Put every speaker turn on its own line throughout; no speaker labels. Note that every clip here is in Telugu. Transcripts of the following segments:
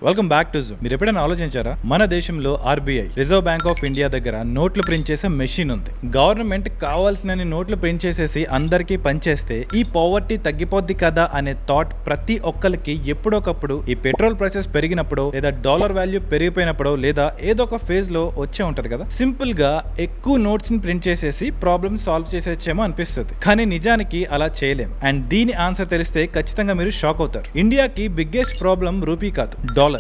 Welcome back to Zoom. మీరు ఎప్పుడైనా ఆలోచించారా, మన దేశంలో RBI reserve bank of India దగ్గర నోట్లు ప్రింట్ చేసే మెషిన్ ఉంది. గవర్నమెంట్ కావాల్సిన నోట్లు ప్రింట్ చేసేసి అందరికీ పనిచేస్తే ఈ పవర్టీ తగ్గిపోద్ది కదా అనే థాట్ ప్రతి ఒక్కరికి ఎప్పుడొకప్పుడు ఈ పెట్రోల్ ప్రైసెస్ పెరిగినప్పుడు లేదా డాలర్ వాల్యూ పెరిగిపోయినప్పుడు లేదా ఏదో ఒక ఫేజ్ లో వచ్చే ఉంటది కదా. సింపుల్ గా ఎక్కువ నోట్స్ ని ప్రింట్ చేసేసి ప్రాబ్లమ్ సాల్వ్ చేసేచ్చేమో అనిపిస్తుంది, కానీ నిజానికి అలా చేయలేం. అండ్ దీని ఆన్సర్ తెలిస్తే ఖచ్చితంగా మీరు షాక్ అవుతారు. ఇండియాకి బిగ్గెస్ట్ ప్రాబ్లం రూపీ కాదు, dollars.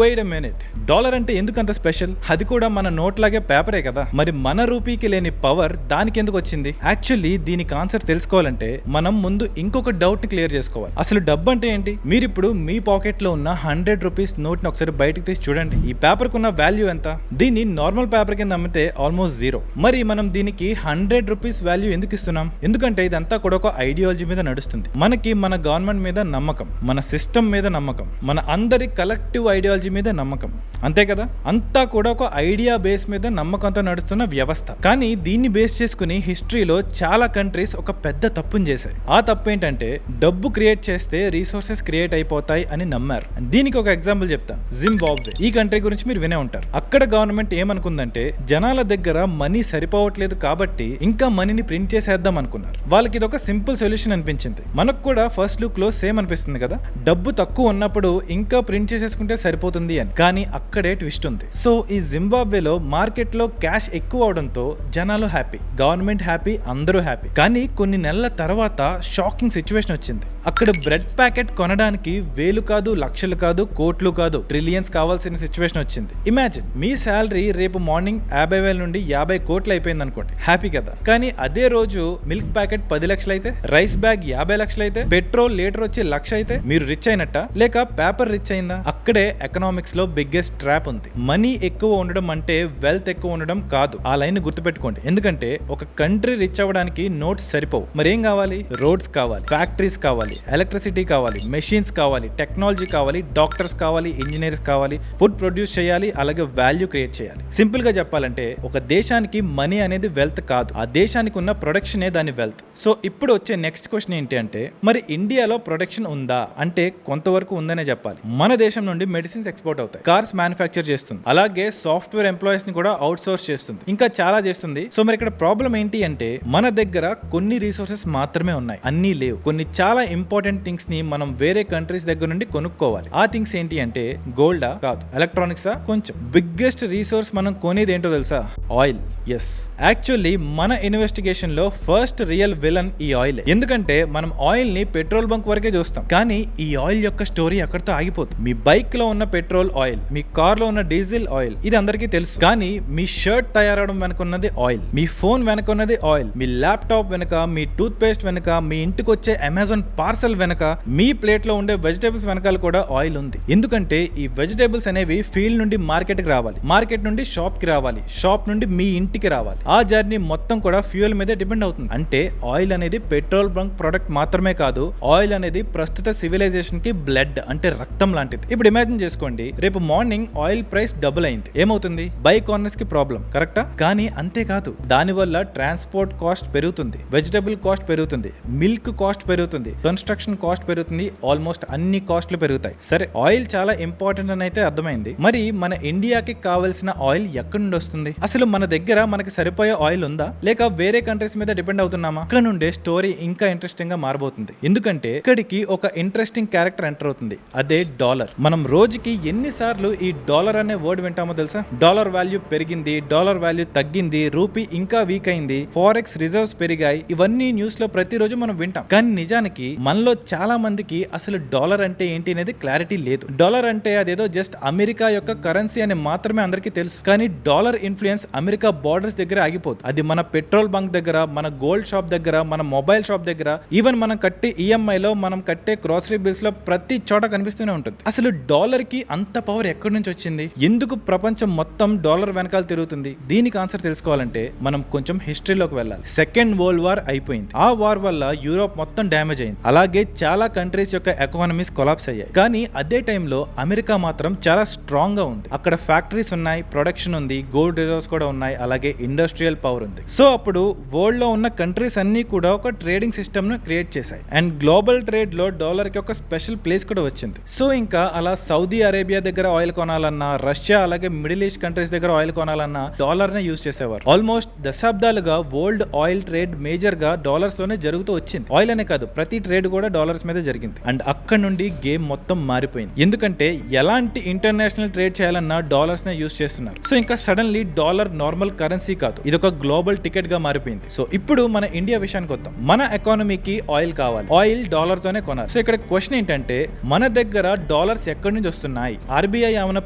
Wait a minute, dollar అంటే ఎందుకు అంత స్పెషల్? అది కూడా మన నోట్ లాగే పేపరే కదా. మరి మన రూపీకి లేని పవర్ దానికి ఎందుకు వచ్చింది? యాక్చువల్లీ దీనికి ఆన్సర్ తెలుసుకోవాలంటే మనం ముందు ఇంకొక డౌట్ ని క్లియర్ చేసుకోవాలి. అసలు డబ్బు అంటే ఏంటి? మీరు ఇప్పుడు మీ పాకెట్ లో ఉన్న 100 రూపీస్ నోట్ ని ఒకసారి బయటకు తీసి చూడండి. ఈ పేపర్ కున్న వాల్యూ ఎంత? దీన్ని నార్మల్ పేపర్ కింద అమ్మితే ఆల్మోస్ట్ జీరో. మరి మనం దీనికి 100 రూపీస్ వాల్యూ ఎందుకు ఇస్తున్నాం? ఎందుకంటే ఇదంతా కూడా ఒక ఐడియాలజీ మీద నడుస్తుంది. మనకి మన గవర్నమెంట్ మీద నమ్మకం, మన సిస్టమ్ మీద నమ్మకం, మన అందరి కలెక్టివ్ ఐడియాలజీ మీద నమ్మకం, అంతే కదా. అంతా కూడా ఒక ఐడియా బేస్ మీద నమ్మకంతో నడుస్తున్న వ్యవస్థ. కానీ దీన్ని బేస్ చేసుకుని హిస్టరీలో చాలా కంట్రీస్ ఒక పెద్ద తప్పుని చేశాయి. ఆ తప్పు ఏంటంటే డబ్బు క్రియేట్ చేస్తే రీసోర్సెస్ క్రియేట్ అయిపోతాయి అని నమ్మారు. దీనికి ఒక ఎగ్జాంపుల్ చెప్తాను, జింబాబ్వే. ఈ కంట్రీ గురించి మీరు వినే ఉంటారు. అక్కడ గవర్నమెంట్ ఏమనుకుందంటే జనాల దగ్గర మనీ సరిపోవట్లేదు కాబట్టి ఇంకా మనీని ప్రింట్ చేసేద్దాం అనుకున్నారు. వాళ్ళకి ఇది ఒక సింపుల్ సొల్యూషన్ అనిపించింది. మనకు కూడా ఫస్ట్ లుక్ లో సేమ్ అనిపిస్తుంది కదా, డబ్బు తక్కువ ఉన్నప్పుడు ఇంకా ప్రింట్ చేసేసుకుంటే సరిపోతుంది అని. కానీ అక్కడే ట్విస్ట్ ఉంది. సో ఈ జింబాబ్వేలో మార్కెట్ లో క్యాష్ ఎక్కువ అవడంతో జనాలు హ్యాపీ, గవర్నమెంట్ హ్యాపీ, అందరూ హ్యాపీ. కానీ కొన్ని నెలల తర్వాత షాకింగ్ సిచ్యువేషన్ వచ్చింది. అక్కడ బ్రెడ్ ప్యాకెట్ కొనడానికి వేలు కాదు, లక్షలు కాదు, కోట్లు కాదు, ట్రిలియన్స్ కావాల్సిన సిచ్యువేషన్ వచ్చింది. ఇమాజిన్, మీ శాలరీ రేపు మార్నింగ్ 50,000 నుండి 50 కోట్లు అయిపోయింది అనుకోండి, హ్యాపీ కదా. కానీ అదే రోజు మిల్క్ ప్యాకెట్ 10 లక్షలు అయితే, రైస్ బ్యాగ్ 50 లక్షలు అయితే, పెట్రోల్ లీటర్ వచ్చి 1,00,000 అయితే మీరు రిచ్ అయినట్ట లేక పేపర్ రిచ్ అయిందా? అక్కడే ఎకనామిక్స్ లో బిగ్గెస్ట్ ట్రాప్ ఉంది. మనీ ఎక్కువ ఉండడం అంటే వెల్త్ ఎక్కువ ఉండడం కాదు. ఆ లైన్ గుర్తుపెట్టుకోండి. ఎందుకంటే ఒక కంట్రీ రిచ్ అవ్వడానికి నోట్స్ సరిపోవు. మరి ఏం కావాలి? రోడ్స్ కావాలి, ఫ్యాక్టరీస్ కావాలి, ఎలక్ట్రిసిటీ కావాలి, మెషిన్స్ కావాలి, టెక్నాలజీ కావాలి, డాక్టర్స్ కావాలి, ఇంజనీర్స్ కావాలి, ఫుడ్ ప్రొడ్యూస్ చేయాలి, అలాగే వాల్యూ క్రియేట్ చేయాలి. సింపుల్ గా చెప్పాలంటే ఒక దేశానికి మనీ అనేది వెల్త్ కాదు, ఆ దేశానికి ఉన్న ప్రొడక్షనే దాని వెల్త్. సో ఇప్పుడు వచ్చే నెక్స్ట్ క్వశ్చన్ ఏంటి అంటే, మరి ఇండియాలో ప్రొడక్షన్ ఉందా అంటే కొంతవరకు ఉందనే చెప్పాలి. మన దేశం నుండి మెడిసిన్స్ ఎక్స్పోర్ట్ అవుతాయి, కార్స్ మ్యానుఫ్యాక్చర్ చేస్తుంది, అలాగే సాఫ్ట్వేర్ ఎంప్లాయీస్ ని కూడా అవుట్ సోర్స్ చేస్తుంది, ఇంకా చాలా చేస్తుంది. సో మరి ఇక్కడ ప్రాబ్లం ఏంటి అంటే మన దగ్గర కొన్ని రీసోర్సెస్ మాత్రమే ఉన్నాయి, అన్నీ లేవు. కొన్ని చాలా ఇంపార్టెంట్ థింగ్స్ ని మనం వేరే కంట్రీస్ దగ్గర నుండి కొనుక్కోవాలి. ఆ థింగ్స్ ఏంటి అంటే గోల్డా కాదు, ఎలక్ట్రానిక్సా? కొంచెం బిగ్గెస్ట్ రీసోర్స్ మనం కొనేది ఏంటో తెలుసా? ఆయిల్. ఎస్, యాక్చువల్లీ మన ఇన్వెస్టిగేషన్ లో ఫస్ట్ రియల్ విలన్ ఈ ఆయిల్. ఎందుకంటే మనం ఆయిల్ ని పెట్రోల్ బంక్ వరకే చూస్తాం, కానీ ఈ ఆయిల్ యొక్క స్టోరీ అక్కడితో ఆగిపోతుంది. మీ బైక్ లో ఉన్న పెట్రోల్ ఆయిల్, మీ కార్ లో ఉన్న డీజిల్ ఆయిల్, ఇది అందరికీ తెలుసు. కానీ మీ షర్ట్ తయారవడం వెనుకున్నది ఆయిల్, మీ ఫోన్ వెనుకున్నది ఆయిల్, మీ ల్యాప్టాప్ వెనుక, మీ టూత్ పేస్ట్ వెనుక, మీ ఇంటికి వచ్చే అమెజాన్ పార్సల్ వెనుక, మీ ప్లేట్ లో ఉండే వెజిటేబుల్స్ వెనకాల కూడా ఆయిల్ ఉంది. ఎందుకంటే ఈ వెజిటేబుల్స్ అనేవి ఫీల్డ్ నుండి మార్కెట్ కి రావాలి, మార్కెట్ నుండి షాప్ కి రావాలి, షాప్ నుండి మీ ఇంటికి రావాలి. ఆ జర్నీ మొత్తం కూడా ఫ్యూయల్ మీద డిపెండ్ అవుతుంది. అంటే ఆయిల్ అనేది పెట్రోల్ బంక్ ప్రొడక్ట్ మాత్రమే కాదు, ఆయిల్ అనేది ప్రస్తుత సివిలైజేషన్ కి బ్లడ్, అంటే రక్తం లాంటిది. ఇప్పుడు ఇమాజిన్ చేసుకోండి, రేపు మార్నింగ్ ఆయిల్ ప్రైస్ డబుల్ అయింది, ఏమవుతుంది? బైక్ ఓనర్స్ కి ప్రాబ్లం, కరెక్టా? కానీ అంతేకాదు, దానివల్ల ట్రాన్స్పోర్ట్ కాస్ట్ పెరుగుతుంది, వెజిటబుల్ కాస్ట్ పెరుగుతుంది, మిల్క్ కాస్ట్ పెరుగుతుంది, కన్స్ట్రక్షన్ కాస్ట్ పెరుగుతుంది, ఆల్మోస్ట్ అన్ని కాస్ట్లు పెరుగుతాయి. సరే, ఆయిల్ చాలా ఇంపార్టెంట్ అని అయితే అర్థమైంది. మరి మన ఇండియాకి కావాల్సిన ఆయిల్ ఎక్కడి నుండి వస్తుంది? అసలు మన దగ్గర మనకి సరిపోయే ఆయిల్ ఉందా లేక వేరే కంట్రీస్ మీద డిపెండ్ అవుతున్నామా? ఇక్కడ నుండే స్టోరీ ఇంకా ఇంట్రెస్టింగ్ గా మారబోతుంది. ఎందుకంటే ఇక్కడికి ఒక ఇంట్రెస్టింగ్ క్యారెక్టర్ ఎంటర్ అవుతుంది, అదే డాలర్. మనం రోజుకి ఎన్నిసార్లు ఈ డాలర్ అనే వర్డ్ వింటామో తెలుసా? డాలర్ వాల్యూ పెరిగింది, డాలర్ వాల్యూ తగ్గింది, రూపీ ఇంకా వీక్ అయింది, ఫారెక్స్ రిజర్వ్స్ పెరిగాయి, ఇవన్నీ న్యూస్ లో ప్రతిరోజు మనం వింటాం. కానీ నిజానికి మనలో చాలా మందికి అసలు డాలర్ అంటే ఏంటి అనేది క్లారిటీ లేదు. డాలర్ అంటే అదేదో జస్ట్ అమెరికా యొక్క కరెన్సీ అని మాత్రమే అందరికీ తెలుసు. కానీ డాలర్ ఇన్ఫ్లుయెన్స్ అమెరికా బార్డర్స్ దగ్గర ఆగిపోదు. అది మన పెట్రోల్ బంక్ దగ్గర, మన గోల్డ్ షాప్ దగ్గర, మన మొబైల్ షాప్ దగ్గర, ఈవెన్ మనం కట్టే ఈఎంఐ లో, మనం కట్టే గ్రోసరీ బిల్స్ లో ప్రతి చోట కనిపిస్తూనే ఉంటుంది. అసలు డాలర్ కి అంత పవర్ ఎక్కడి నుంచి వచ్చింది? ఎందుకు ప్రపంచం మొత్తం డాలర్ వెనకాల తిరుగుతుంది? దీనికి ఆన్సర్ తెలుసుకోవాలంటే మనం కొంచెం హిస్టరీలోకి వెళ్ళాలి. సెకండ్ వరల్డ్ వార్ అయిపోయింది. ఆ వార్ వల్ల యూరోప్ మొత్తం డ్యామేజ్ అయింది. అలాగే చాలా కంట్రీస్ యొక్క ఎకానమీస్ కొలాప్స్ అయ్యాయి. కానీ అదే టైంలో అమెరికా మాత్రం చాలా స్ట్రాంగ్ గా ఉంది. అక్కడ ఫ్యాక్టరీస్ ఉన్నాయి, ప్రొడక్షన్ ఉంది, గోల్డ్ రిజర్వ్స్ కూడా ఉన్నాయి, అలాగే ఇండస్ట్రియల్ పవర్ ఉంది. సో అప్పుడు వరల్డ్ లో ఉన్న కంట్రీస్ అన్ని కూడా ఒక ట్రేడింగ్ సిస్టమ్ ను క్రియేట్ చేశాయి. అండ్ గ్లోబల్ ట్రేడ్ లో డాలర్ కి ఒక స్పెషల్ ప్లేస్ కూడా వచ్చింది. సో ఇంకా అలా సౌదీ అరేబియా దగ్గర ఆయిల్ కొనాలన్నా, రష్యా అలాగే మిడిల్ ఈస్ట్ కంట్రీస్ దగ్గర ఆయిల్ కొనాలన్నా డాలర్ నే యూజ్ చేసేవారు. ఆల్మోస్ట్ దశాబ్దాలుగా వరల్డ్ ఆయిల్ ట్రేడ్ మేజర్ గా డాలర్స్ లోనే జరుగుతూ వచ్చింది. ఆయిల్ అనే కాదు, ప్రతి ట్రేడ్ కూడా డాలర్స్ మీద జరిగింది. అండ్ అక్కడ నుండి గేమ్ మొత్తం మారిపోయింది. ఎందుకంటే ఎలాంటి ఇంటర్నేషనల్ ట్రేడ్ చేయాలన్నా డాలర్స్ నే యూజ్ చేస్తున్నారు. సో ఇంకా సడన్లీ డాలర్ నార్మల్ కరెన్సీ కాదు, ఇది ఒక గ్లోబల్ టికెట్ గా మారిపోయింది. సో ఇప్పుడు మన ఇండియా విషయానికి వద్దాం. మన ఎకానమీకి ఆయిల్ కావాలి, ఆయిల్ డాలర్ తోనే కొనాలి. సో ఇక్కడ క్వశ్చన్ ఏంటంటే, మన దగ్గర డాలర్స్ ఎక్కడి నుంచి వస్తున్నాయి? ఆర్బీఐ ఏమైనా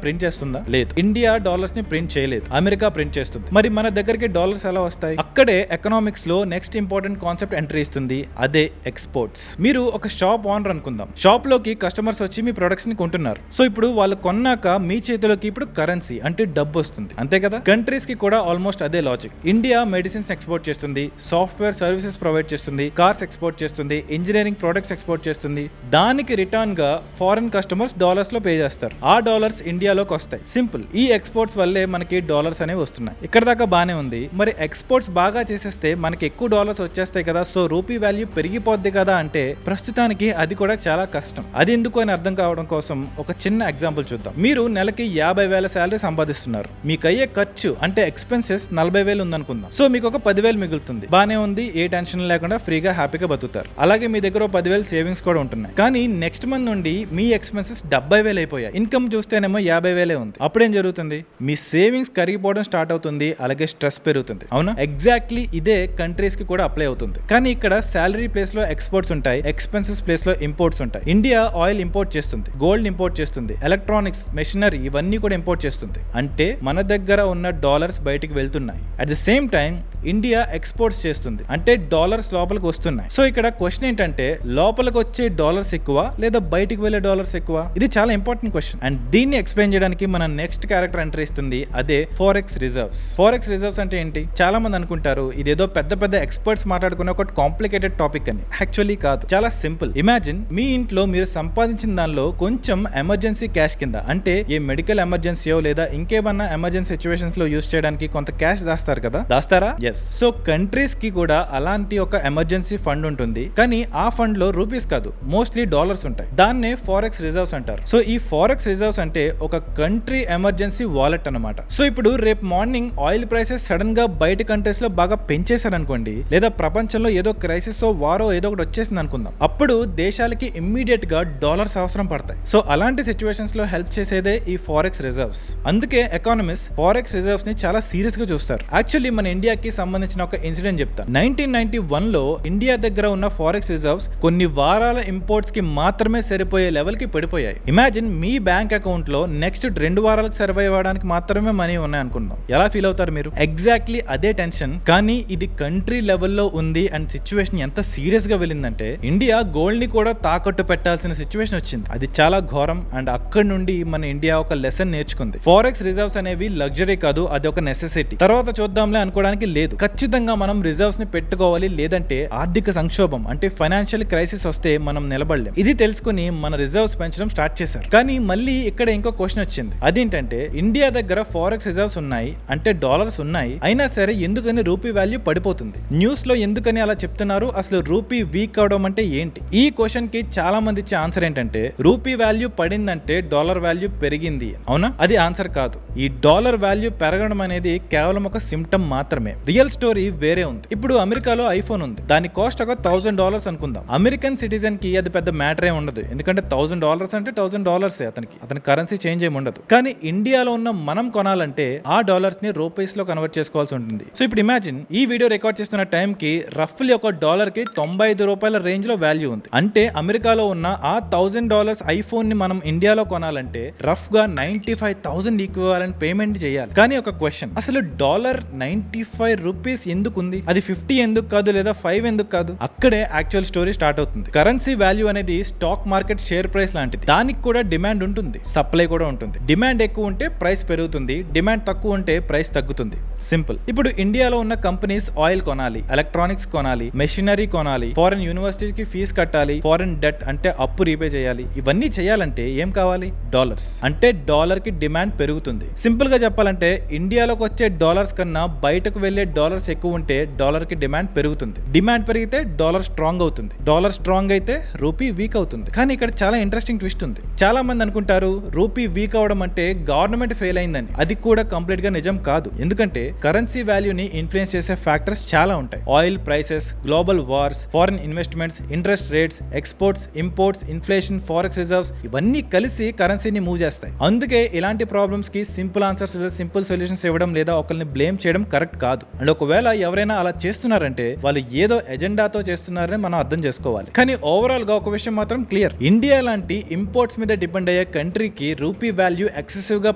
ప్రింట్ చేస్తుందా? లేదు. ఇండియా డాలర్స్ ని ప్రింట్ చేయలేదు, అమెరికా ప్రింట్ చేస్తుంది. మరి మన దగ్గరికి డాలర్స్ ఎలా వస్తాయి? అక్కడే ఎకనామిక్స్ లో నెక్స్ట్ ఇంపార్టెంట్ కాన్సెప్ట్ ఎంట్రీ ఇస్తుంది, అదే ఎక్స్పోర్ట్స్. మీరు ఒక షాప్ ఓనర్ అనుకుందాం. షాప్ లోకి కస్టమర్స్ వచ్చి మీ ప్రొడక్ట్స్ ని కొంటున్నారు. సో ఇప్పుడు వాళ్ళు కొన్నాక మీ చేతిలోకి ఇప్పుడు కరెన్సీ అంటే డబ్బు వస్తుంది, అంతే కదా? కంట్రీస్ కి కూడా ఆల్మోస్ట్ అదే లాజిక్. ఇండియా మెడిసిన్స్ ఎక్స్పోర్ట్ చేస్తుంది, సాఫ్ట్వేర్ సర్వీసెస్ ప్రొవైడ్ చేస్తుంది, కార్స్ ఎక్స్పోర్ట్ చేస్తుంది, ఇంజనీరింగ్ ప్రొడక్ట్స్ ఎక్స్పోర్ట్ చేస్తుంది. దానికి రిటర్న్ గా ఫారెన్ కస్టమర్స్ డాలర్స్ లో పే చేస్తారు. ఆ డాలర్స్ ఇండియాలోకి వస్తాయి. సింపుల్. ఈ ఎక్స్పోర్ట్స్ వల్లే మనకి డాలర్స్ అనేవి వస్తున్నాయి. ఇక్కడ దాకా బానే ఉంది. మరి ఎక్స్పోర్ట్స్ బాగా చేసేస్తే మనకి ఎక్కువ డాలర్స్ వచ్చేస్తాయి కదా, సో రూపీ వాల్యూ పెరిగిపోద్ది కదా అంటే ప్రస్తుతానికి అది కూడా చాలా కష్టం. అది ఎందుకు అని అర్థం కావడం కోసం ఒక చిన్న ఎగ్జాంపుల్ చూద్దాం. మీరు నెలకి 50,000 శాలరీ సంపాదిస్తున్నారు. మీకు అయ్యే ఖర్చు అంటే ఎక్స్పెన్సెస్ 40,000 ఉందనుకుందాం. సో మీకు ఒక 10,000 మిగులుతుంది. బానే ఉంది, ఏ టెన్షన్ లేకుండా ఫ్రీగా హ్యాపీగా బతుకుతారు. అలాగే మీ దగ్గర 10,000 సేవింగ్స్ కూడా ఉంటున్నాయి. కానీ నెక్స్ట్ మంత్ నుండి మీ ఎక్స్పెన్సెస్ 70,000 అయిపోయాయి. ఇన్కమ్ చూస్తేనేమో 50,000 ఉంది. అప్పుడేం జరుగుతుంది? మీ సేవింగ్స్ కరిగిపోవడం స్టార్ట్ అవుతుంది, అలాగే స్ట్రెస్ పెరుగుతుంది. అవునా? ఎగ్జాక్ట్లీ ఇదే కంట్రీస్ కి కూడా అప్లై అవుతుంది. కానీ ఇక్కడ సాలరీ ప్లేస్ లో ఎక్స్పోర్ట్స్ ఉంటాయి, ఎక్స్పెన్సెస్ ప్లేస్ లో ఇంపోర్ట్స్ ఉంటాయి. ఇండియా ఆయిల్ ఇంపోర్ట్ చేస్తుంది, గోల్డ్ ఇంపోర్ట్ చేస్తుంది, ఎలక్ట్రానిక్స్, మెషినరీ ఇవన్నీ కూడా ఇంపోర్ట్ చేస్తుంది. అంటే మన దగ్గర ఉన్న డాలర్స్ బయటికి వెళ్తున్నాయి. At the same time India exports చేస్తుంది, అంటే డాలర్స్ లోపలికి వస్తున్నాయి. సో ఇక్కడ క్వశ్చన్ ఏంటంటే, లోపలికి వచ్చే డాలర్స్ ఎక్కువ లేదా బయటికి వెళ్లే డాలర్స్ ఎక్కువ? ఇది చాలా ఇంపార్టెంట్ క్వశ్చన్. అండ్ దీన్ని ఎక్స్ప్లెయిన్ చేయడానికి మన నెక్స్ట్ క్యారెక్టర్ ఎంట్రీ ఇస్తుంది, అదే ఫారెక్స్ రిజర్వ్స్. ఫారెక్స్ రిజర్వ్స్ అంటే ఏంటి? చాలా మంది అనుకుంటారు ఇదేదో పెద్ద పెద్ద ఎక్స్పర్ట్స్ మాట్లాడుకునే ఒక కాంప్లికేటెడ్ టాపిక్ అని. యాక్చువల్లీ కాదు, చాలా సింపుల్. ఇమాజిన్ మీ ఇంట్లో మీరు సంపాదించిన దానిలో కొంచెం ఎమర్జెన్సీ క్యాష్ కింద, అంటే ఏ మెడికల్ ఎమర్జెన్సీయో లేదా ఇంకేమన్నా ఎమర్జెన్సీ సిచ్యువేషన్స్ లో యూజ్ చేయడానికి కొంత క్యాష్ దాస్తారు కదా, దాస్తారా? ఎస్. సో కంట్రీస్ కి కూడా అలాంటి ఒక ఎమర్జెన్సీ ఫండ్ ఉంటుంది. కానీ ఆ ఫండ్ లో రూపీస్ కాదు, మోస్ట్లీ డాలర్స్ ఉంటాయి. దాన్నే ఫారెక్స్ రిజర్వ్స్ అంటారు. సో ఈ ఫారెక్స్ రిజర్వ్స్ అంటే ఒక కంట్రీ ఎమర్జెన్సీ వాలెట్ అన్నమాట. సో ఇప్పుడు రేపు మార్నింగ్ ఆయిల్ ప్రైసెస్ సడన్ గా బయట కంట్రీస్ లో బాగా పెంచేశారు అనుకోండి, లేదా ప్రపంచంలో ఏదో క్రైసిస్ వారో ఏదో ఒకటి వచ్చేసింది అనుకుందాం, అప్పుడు దేశాలకి ఇమ్మీడియట్ గా డాలర్స్ అవసరం పడతాయి. సో అలాంటి సిచ్యువేషన్స్ లో హెల్ప్ చేసేదే ఈ ఫారెక్స్ రిజర్వ్స్. అందుకే ఎకానమిస్ట్ ఫారెక్స్ రిజర్వ్స్ ని చాలా సీరియస్ గా చూస్తారు. యాక్చువల్లీ మన ఇండియాకి సంబంధించిన ఒక ఇన్సిడెంట్ చెప్తాను. 1991 లో ఇండియా దగ్గర ఉన్న ఫారెక్స్ రిజర్వ్స్ కొన్ని వారాల ఇంపోర్ట్స్ కి మాత్రమే సరిపోయే లెవెల్ కి పడిపోయాయి. ఇమాజిన్ మీ బ్యాంక్ అకౌంట్ లో నెక్స్ట్ 2 వారాలకు సర్వైవ్ అవ్వడానికి మాత్రమే మనీ ఉన్నాయి అనుకుందాం. ఎలా ఫీల్ అవుతారు మీరు? ఎగ్జాక్ట్లీ అదే టెన్షన్. కానీ ఇది కంట్రీ లెవెల్లో ఉంది అండ్ సిచ్యువేషన్ ఎంత సీరియస్ గా వెళ్ళిందంటే ఇండియా గోల్డ్ ని కూడా తాకట్టు పెట్టాల్సిన సిచ్యువేషన్ వచ్చింది. అది చాలా ఘోరం. అండ్ అక్కడ నుండి మన ఇండియా ఒక లెసన్ నేర్చుకుంది. ఫారెక్స్ రిజర్వ్స్ అనేవి లగ్జరీ కాదు, అది ఒక నెసెసిటీ. తర్వాత చూద్దాంలే అనుకోవడానికి లేదు. ఖచ్చితంగా మనం రిజర్వ్స్ ని పెట్టుకోవాలి, లేదంటే ఆర్థిక సంక్షోభం అంటే ఫైనాన్షియల్ క్రైసిస్ వస్తే మనం నిలబడలేం. ఇది తెలుసుకుని మన రిజర్వ్స్ పెంచడం స్టార్ట్ చేశారు. కానీ మళ్ళీ ఇక్కడ ఇంకో క్వశ్చన్ వచ్చింది. అదేంటంటే ఇండియా దగ్గర ఫారెక్స్ రిజర్వ్స్ ఉన్నాయి, అంటే డాలర్స్ ఉన్నాయి, అయినా సరే ఎందుకని రూపీ వాల్యూ పడిపోతుంది? న్యూస్ లో ఎందుకని అలా చెప్తున్నారు? అసలు రూపీ వీక్ అవడం అంటే ఏంటి? ఈ క్వశ్చన్ కి చాలా మంది ఇచ్చే ఆన్సర్ ఏంటంటే, రూపీ వాల్యూ పడిందంటే డాలర్ వాల్యూ పెరిగింది. అవునా? అది ఆన్సర్ కాదు. ఈ డాలర్ వాల్యూ పెరగడం అనేది కేవలం ఒక సిమ్టమ్ మాత్రమే. రియల్ స్టోరీ వేరే ఉంది. ఇప్పుడు అమెరికాలో ఐఫోన్ ఉంది, దాని కాస్ట్ ఒక $1,000 అనుకుందాం. అమెరికన్ సిటిజన్ కి అది పెద్ద మ్యాటర్ ఏమి ఉండదు, ఎందుకంటే $1,000 అంటే $1,000 అతని కరెన్సీ చేంజ్ ఏమి ఉండదు. కానీ ఇండియాలో ఉన్న మనం కొనాలంటే ఆ డాలర్స్ ని రూపీస్ లో కన్వర్ట్ చేసుకోవాల్సి ఉంటుంది. సో ఇప్పుడు ఇమాజిన్, ఈ వీడియో రికార్డ్ చేస్తున్న టైం కి రఫ్లీ ఒక డాలర్ కి $95 రేంజ్ లో వాల్యూ ఉంది. అంటే అమెరికాలో ఉన్న ఆ $1,000 ఐఫోన్ ని మనం ఇండియాలో కొనాలంటే రఫ్ గా 95,000 ఈక్వివాలెంట్ పేమెంట్ చేయాలి. కానీ ఒక క్వశ్చన్, అసలు $95 ఎందుకు ఉంది? అది 50 ఎందుకు కాదు, లేదా 5 ఎందుకు కాదు? అక్కడే యాక్చువల్ స్టోరీ స్టార్ట్ అవుతుంది. కరెన్సీ వాల్యూ అనేది స్టాక్ మార్కెట్ షేర్ ప్రైస్ లాంటిది. దానికి కూడా డిమాండ్ ఉంటుంది, సప్లై కూడా ఉంటుంది. డిమాండ్ ఎక్కువ ఉంటే ప్రైస్ పెరుగుతుంది, డిమాండ్ తక్కువ ఉంటే ప్రైస్ తగ్గుతుంది. సింపుల్. ఇప్పుడు ఇండియాలో ఉన్న కంపెనీస్ ఆయిల్ కొనాలి, ఎలక్ట్రానిక్స్ కొనాలి, మెషినరీ కొనాలి, ఫారెన్ యూనివర్సిటీకి కి ఫీజు కట్టాలి, ఫారెన్ డెట్ అంటే అప్పు రీపే చేయాలి. ఇవన్నీ చేయాలంటే ఏం కావాలి? డాలర్స్. అంటే డాలర్ కి డిమాండ్ పెరుగుతుంది. సింపుల్ గా చెప్పాలంటే ఇండియాలోకి వచ్చే డాలర్స్ కన్నా బయటకు వెళ్లే డాలర్స్ ఎక్కువ ఉంటే డాలర్ కి డిమాండ్ పెరుగుతుంది. డిమాండ్ పెరిగితే డాలర్ స్ట్రాంగ్ అవుతుంది. డాలర్ స్ట్రాంగ్ అయితే రూపీ వీక్ అవుతుంది. కానీ ఇక్కడ చాలా ఇంట్రెస్టింగ్ ట్విస్ట్ ఉంది. చాలా మంది అనుకుంటారు రూపీ వీక్ అవడం అంటే గవర్నమెంట్ ఫెయిల్ అయిందని. అది కూడా కంప్లీట్ గా నిజం కాదు. ఎందుకంటే కరెన్సీ వాల్యూని ఇన్ఫ్లుయెన్స్ చేసే ఫ్యాక్టర్స్ చాలా ఉంటాయి. Oil prices, global wars, foreign investments, interest rates, exports, imports, inflation, forex reserves ఇవన్నీ కలిసి కరెన్సీని మూవ్ చేస్తాయి. అందుకే ఇలాంటి ప్రాబ్లమ్స్ కి సింపుల్ ఆన్సర్స్ లేదా సింపుల్ సొల్యూషన్స్ ఇవ్వడం లేదా ఒకరిని బ్లేమ్ చేయడం కరెక్ట్ కాదు. అండ్ ఒకవేళ ఎవరైనా అలా చేస్తున్నారంటే వాళ్ళు ఏదో ఎజెండాతో చేస్తున్నారని మనం అర్థం చేసుకోవాలి. కానీ ఓవరాల్ గా ఒక విషయం మాత్రం క్లియర్. ఇండియా లాంటి ఇంపోర్ట్స్ మీద డిపెండ్ అయ్యే కంట్రీకి రూపీ వాల్యూ ఎక్సెసివ్ గా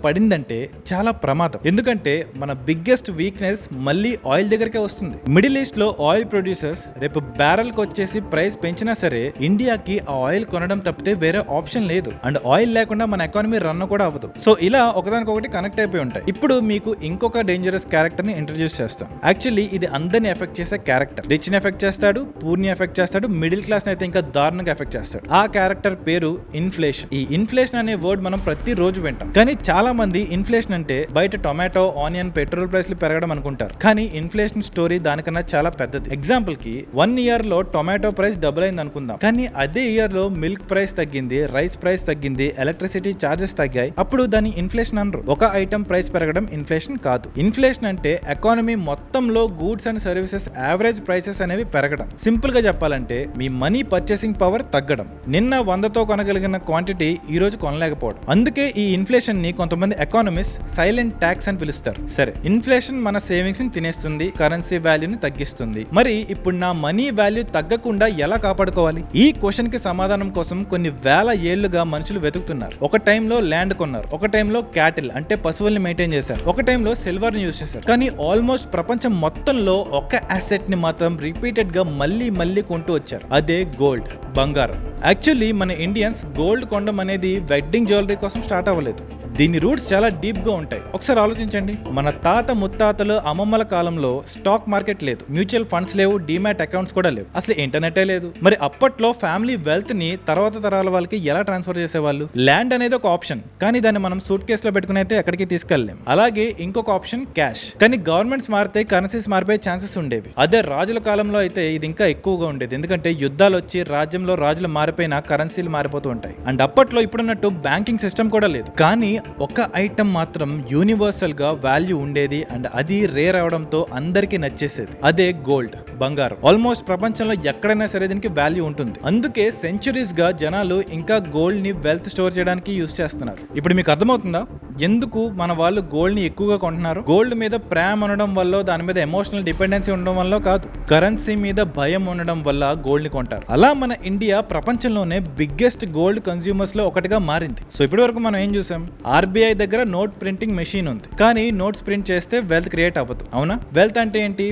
పడిందంటే చాలా ప్రమాదం. ఎందుకంటే మన బిగ్గెస్ట్ వీక్నెస్ మళ్ళీ ఆయిల్ దగ్గరకే వస్తుంది. మిడిల్ ఈస్ట్ లో ఆయిల్ ప్రొడ్యూసర్స్ రేపు బ్యారెల్ కి వచ్చేసి ప్రైస్ పెంచినా సరే ఇండియాకి ఆ ఆయిల్ కొనడం తప్పితే వేరే ఆప్షన్ లేదు. అండ్ ఆయిల్ లేకుండా మన ఎకానమీ రన్ కూడా అవ్వదు. సో ఇలా ఒకదానికొకటి కనెక్ట్ అయిపోయి ఉంటాయి. ఇప్పుడు మీకు ఇంకొక డేంజరస్ క్యారెక్టర్ ని ఇంట్రడ్యూస్ చేస్తాం. యాక్చువల్లీ ఇది అందరిని ఎఫెక్ట్ చేసే క్యారెక్టర్. రిచ్ ని ఎఫెక్ట్ చేస్తాడు, పూర్ ని ఎఫెక్ట్ చేస్తాడు, మిడిల్ క్లాస్ ని అయితే ఇంకా దారుణంగా ఎఫెక్ట్ చేస్తాడు. ఆ క్యారెక్టర్ పేరు ఇన్ఫ్లేషన్. ఈ ఇన్ఫ్లేషన్ అనే వర్డ్ మనం ప్రతి రోజు వింటాం. కానీ చాలా మంది ఇన్ఫ్లేషన్ అంటే బయట టొమాటో, ఆనియన్, పెట్రోల్ ప్రైస్లు పెరగడం అనుకుంటారు. కానీ ఇన్ఫ్లేషన్ స్టోరీ దానికన్నా చాలా పెద్దది. ఎగ్జాంపుల్ కి 1 ఇయర్ లో టొమాటో ప్రైస్ డబుల్ అయింది అనుకుందాం. కానీ అదే ఇయర్ లో మిల్క్ ప్రైస్ తగ్గింది, రైస్ ప్రైస్ తగ్గింది, ఎలక్ట్రిసిటీ చార్జెస్ తగ్గాయి. అప్పుడు దాన్ని ఇన్ఫ్లేషన్ అనరు. ఒక ఐటమ్ ప్రైస్ పెరగడం ఇన్ఫ్లేషన్ కాదు. ఇన్ఫ్లేషన్ అంటే ఎకానమీ మొత్తంలో goods and services average prices అనేవి పెరగడం. సింపుల్ గా చెప్పాలంటే మీ మనీ పర్చేసింగ్ పవర్ తగ్గడం. నిన్న 100తో కొనగలిగిన క్వాంటిటీ ఈ రోజు కొనలేకపోవడం. అందుకే ఈ ఇన్ఫ్లేషన్ ని కొంతమంది ఎకానమిస్ట్ సైలెంట్ ట్యాక్స్ అని పిలుస్తారు. సరే, ఇన్ఫ్లేషన్ మన సేవింగ్స్ ని తినేస్తుంది, కరెన్సీ వాల్యూని తగ్గిస్తుంది. మరి ఇప్పుడు నా మనీ వాల్యూ తగ్గకుండా ఎలా కాపాడుకోవాలి? ఈ క్వశ్చన్ కి సమాధానం కోసం కొన్ని వేల ఏళ్లుగా మనుషులు వెతుకుతున్నారు. ఒక టైంలో ల్యాండ్ కొన్నారు, ఒక టైంలో క్యాటిల్ అంటే పశువుల్ని మెయింటైన్ చేశారు, ఒక టైంలో సిల్వర్ ని యూజ్ చేశారు. కానీ ఆల్మోస్ట్ ప్రపంచం మొత్తంలో ఒక అసెట్ ని మాత్రం రిపీటెడ్ గా మళ్ళీ కొంటూ వచ్చారు. అదే గోల్డ్, బంగారం. యాక్చువల్లీ మన ఇండియన్స్ గోల్డ్ కొనడం అనేది వెడ్డింగ్ జ్యువెలరీ కోసం స్టార్ట్ అవ్వలేదు. దీని రూట్స్ చాలా డీప్ గా ఉంటాయి. ఒకసారి ఆలోచించండి. మన తాత ముత్తాతలు అమ్మమ్మల కాలంలో స్టాక్ మార్కెట్ లేదు, మ్యూచువల్ ఫండ్స్ లేవు, డీమ్యాట్ అకౌంట్స్ కూడా లేవు, అసలు ఇంటర్నెటే లేదు. మరి అప్పట్లో ఫ్యామిలీ వెల్త్ ని తర్వాత తరాల వాళ్ళకి ఎలా ట్రాన్స్ఫర్ చేసేవాళ్ళు? ల్యాండ్ అనేది ఒక ఆప్షన్, కానీ దాన్ని మనం సూట్ కేసులో పెట్టుకుని అయితే ఎక్కడికి తీసుకెళ్ళలేం. అలాగే ఇంకొక ఆప్షన్ క్యాష్. కానీ గవర్నమెంట్స్ మారితే కరెన్సీస్ మారిపోయే ఛాన్సెస్ ఉండేవి. అదే రాజుల కాలంలో అయితే ఇది ఇంకా ఎక్కువగా ఉండేది. ఎందుకంటే యుద్ధాలు వచ్చి రాజ్యంలో రాజులు మారిపోయినా కరెన్సీలు మారిపోతూ ఉంటాయి. అండ్ అప్పట్లో ఇప్పుడున్నట్టు బ్యాంకింగ్ సిస్టమ్ కూడా లేదు. కానీ ఒక ఐటమ్ మాత్రం యూనివర్సల్ గా వాల్యూ ఉండేది. అండ్ అది రేర్ అవడంతో అందరికీ నచ్చేసేది. అదే గోల్డ్, బంగారం. ఆల్మోస్ట్ ప్రపంచంలో ఎక్కడైనా సరే దీనికి వాల్యూ ఉంటుంది. అందుకే సెంచురీస్ గా జనాలు ఇంకా గోల్డ్ ని వెల్త్ స్టోర్ చేయడానికి యూజ్ చేస్తున్నారు. ఇప్పుడు మీకు అర్థమవుతుందా ఎందుకు మన వాళ్ళు గోల్డ్ ని ఎక్కువగా కొంటున్నారు? గోల్డ్ మీద ప్రేమ ఉండడం వల్ల, దాని మీద ఎమోషనల్ డిపెండెన్సీ ఉండడం వల్ల కాదు, కరెన్సీ మీద భయం ఉండడం వల్ల గోల్డ్ ని కొంటారు. అలా మన ఇండియా ప్రపంచంలోనే బిగ్గెస్ట్ గోల్డ్ కన్స్యూమర్స్ లో ఒకటిగా మారింది. సో ఇప్పటి వరకు మనం ఏం చూసాం? ఆర్బీఐ దగ్గర నోట్ ప్రింటింగ్ మెషిన్ ఉంది, కానీ నోట్స్ ప్రింట్ చేస్తే వెల్త్ క్రియేట్ అవ్వదు. అవునా? వెల్త్ అంటే ఏంటి?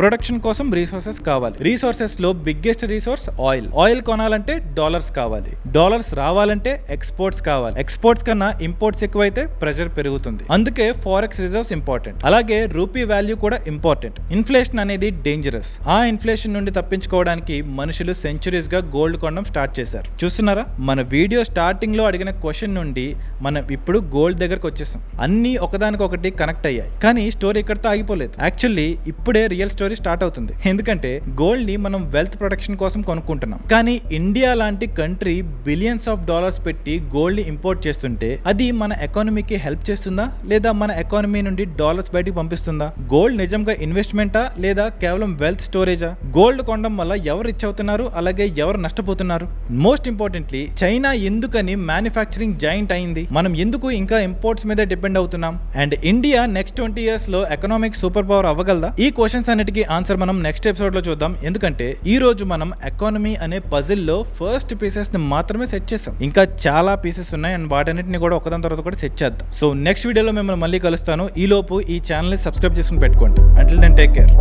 ప్రొడక్షన్ కోసం రీసోర్సెస్ కావాలి. రీసోర్సెస్ లో బిగ్గెస్ట్ రీసోర్స్ ఆయిల్. ఆయిల్ కొనాలంటే డాలర్స్ కావాలి. డాలర్స్ రావాలంటే ఎక్స్పోర్ట్స్ కావాలి. ఎక్స్పోర్ట్స్ కన్నా ఇంపోర్ట్స్ ఎక్కువైతే ప్రెషర్ పెరుగుతుంది. అందుకే ఫారెక్స్ రిజర్వ్స్ ఇంపార్టెంట్. అలాగే రూపీ వాల్యూ కూడా ఇంపార్టెంట్. ఇన్ఫ్లేషన్ అనేది డేంజరస్. ఆ ఇన్ఫ్లేషన్ నుండి తప్పించుకోవడానికి మనుషులు సెంచురీస్ గా గోల్డ్ కొనడం స్టార్ట్ చేశారు. చూస్తున్నారా? మన వీడియో స్టార్టింగ్ లో అడిగిన క్వశ్చన్ నుండి మనం ఇప్పుడు గోల్డ్ దగ్గరకు వచ్చేసాం. అన్ని ఒకదానికొకటి కనెక్ట్ అయ్యాయి. కానీ స్టోరీ ఇక్కడతో ఆగిపోలేదు. యాక్చువల్లీ ఇప్పుడే రియల్ స్టోరీ స్టార్ట్ అవుతుంది. ఎందుకంటే గోల్డ్ ని మనం వెల్త్ ప్రొటెక్షన్ కోసం కొనుక్కుంటున్నాం. కానీ ఇండియా లాంటి కంట్రీ బిలియన్స్ ఆఫ్ డాలర్స్ పెట్టి గోల్డ్ ని ఇంపోర్ట్ చేస్తుంటే అది మన ఎకానమీకి హెల్ప్ చేస్తుందా, లేదా మన ఎకానమీ నుండి డాలర్స్ బయటికి పంపిస్తుందా? గోల్డ్ నిజంగా ఇన్వెస్ట్మెంటా, లేదా కేవలం వెల్త్ స్టోరేజా? గోల్డ్ కొనడం వల్ల ఎవరు రిచ్ అవుతున్నారు, అలాగే ఎవరు నష్టపోతున్నారు? మోస్ట్ ఇంపార్టెంట్లీ చైనా ఎందుకని మ్యానుఫ్యాక్చరింగ్ జాయింట్ అయింది? మనం ఎందుకు ఇంకా ఇంపోర్ట్స్ మీద డిపెండ్ అవుతున్నాం? అండ్ ఇండియా నెక్స్ట్ 20 years లో ఎకనామిక్ సూపర్ పవర్ అవ్వగలదా? ఈ క్వశ్చన్స్ అన్నిటికీ ఆన్సర్ మనం నెక్స్ట్ ఎపిసోడ్ లో చూద్దాం. ఎందుకంటే ఈ రోజు మనం ఎకానమీ అనే పజిల్ లో ఫస్ట్ పీసెస్ ని మాత్రమే సెట్ చేసాం. ఇంకా చాలా పీసెస్ ఉన్నాయి అండ్ వాటన్నిటిని కూడా ఒకదాని తర్వాత కూడా సెట్ చేద్దాం. సో నెక్స్ట్ వీడియోలో మిమ్మల్ని మళ్ళీ కలుస్తాను. ఈ లోపు ఈ ఛానల్ ని సబ్స్క్రైబ్ చేసుకుని పెట్టుకోండి. Until then take care.